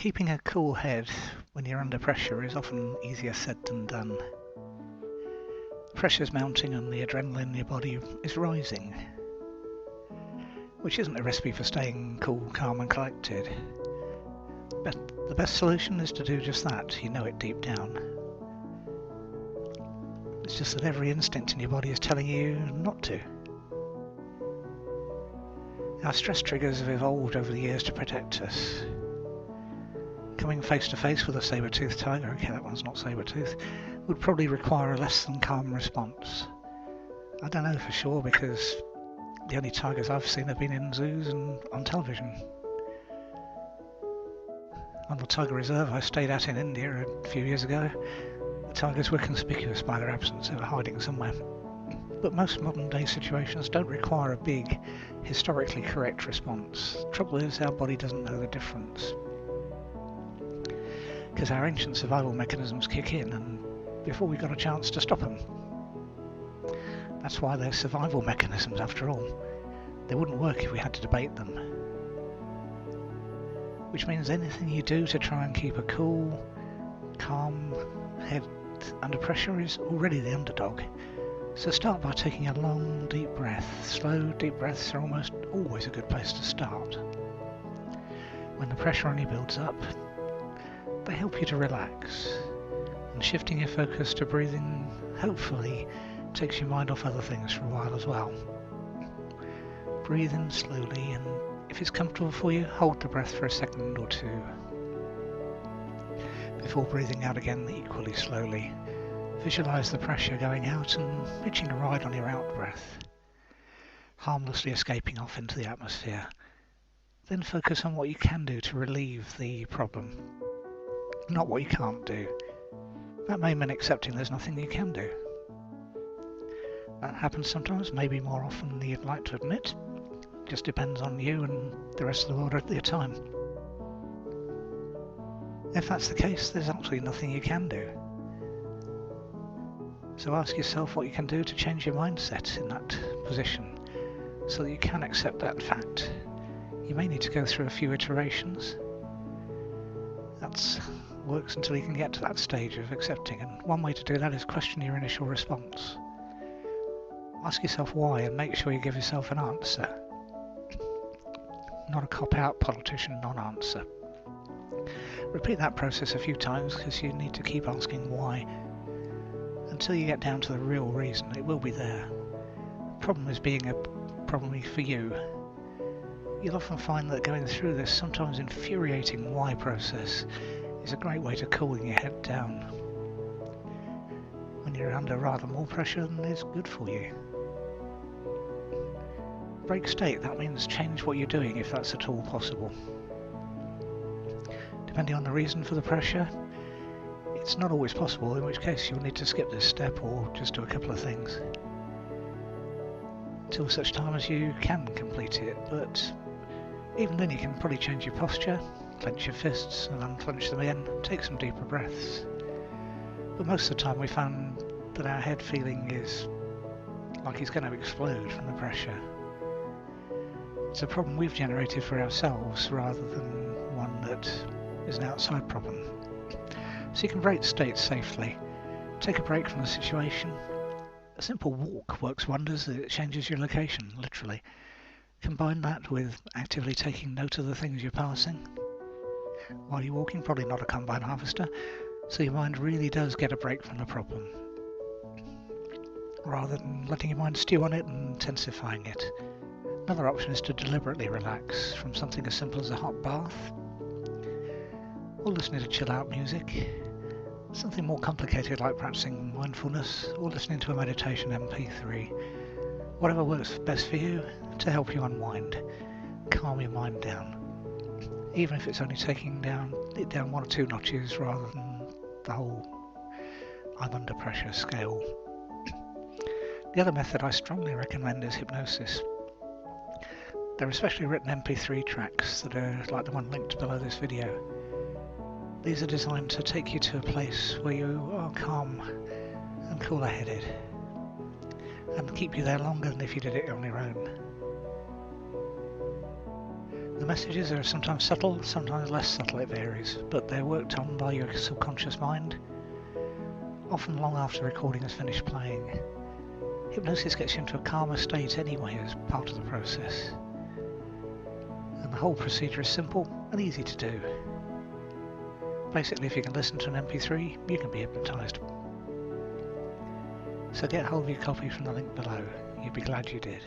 Keeping a cool head when you're under pressure is often easier said than done. Pressure's mounting and the adrenaline in your body is rising, which isn't a recipe for staying cool, calm and collected. But the best solution is to do just that. You know it deep down. It's just that every instinct in your body is telling you not to. Our stress triggers have evolved over the years to protect us. Coming face to face with a saber-toothed tiger, okay, that one's not saber-toothed, would probably require a less than calm response. I don't know for sure because the only tigers I've seen have been in zoos and on television. On the tiger reserve I stayed at in India a few years ago, the tigers were conspicuous by their absence. They were hiding somewhere. But most modern day situations don't require a big, historically correct response. The trouble is our body doesn't know the difference. Because our ancient survival mechanisms kick in and before we got a chance to stop them. That's why they're survival mechanisms after all. They wouldn't work if we had to debate them. Which means anything you do to try and keep a cool, calm head under pressure is already the underdog. So start by taking a long, deep breath. Slow, deep breaths are almost always a good place to start. When the pressure on you builds up, they help you to relax. And shifting your focus to breathing, hopefully, takes your mind off other things for a while as well. Breathe in slowly, and if it's comfortable for you, hold the breath for a second or two. Before breathing out again equally slowly, visualize the pressure going out and hitching a ride on your out-breath, harmlessly escaping off into the atmosphere. Then focus on what you can do to relieve the problem, not what you can't do. That may mean accepting there's nothing you can do. That happens sometimes, maybe more often than you'd like to admit. Just depends on you and the rest of the world at the time. If that's the case, there's absolutely nothing you can do. So ask yourself what you can do to change your mindset in that position so that you can accept that fact. You may need to go through a few iterations. That works until you can get to that stage of accepting, and one way to do that is question your initial response. Ask yourself why and make sure you give yourself an answer. Not a cop-out politician non-answer. Repeat that process a few times because you need to keep asking why until you get down to the real reason. It will be there. The problem is being a problem for you. You'll often find that going through this sometimes infuriating why process is a great way to cooling your head down. When you're under rather more pressure than is good for you. Break state, that means change what you're doing if that's at all possible. Depending on the reason for the pressure, it's not always possible, in which case you'll need to skip this step or just do a couple of things. Until such time as you can complete it, but even then you can probably change your posture, clench your fists and unclench them again, take some deeper breaths. But most of the time we found that our head feeling is like it's going to explode from the pressure. It's a problem we've generated for ourselves rather than one that is an outside problem. So you can break states safely. Take a break from the situation. A simple walk works wonders. It changes your location, literally. Combine that with actively taking note of the things you're passing. While you're walking, probably not a combine harvester, so your mind really does get a break from the problem, rather than letting your mind stew on it and intensifying it. Another option is to deliberately relax from something as simple as a hot bath, or listening to chill-out music, something more complicated like practicing mindfulness, or listening to a meditation MP3. Whatever works best for you to help you unwind, calm your mind down, even if it's only taking it down one or two notches rather than the whole I'm under pressure scale. The other method I strongly recommend is hypnosis. There are specially written MP3 tracks that are like the one linked below this video. These are designed to take you to a place where you are calm and cooler-headed, and keep you there longer than if you did it on your own. The messages are sometimes subtle, sometimes less subtle, it varies, but they're worked on by your subconscious mind, often long after the recording has finished playing. Hypnosis gets you into a calmer state anyway as part of the process. And the whole procedure is simple and easy to do. Basically, if you can listen to an MP3, you can be hypnotised. So get hold of your copy from the link below. You'd be glad you did.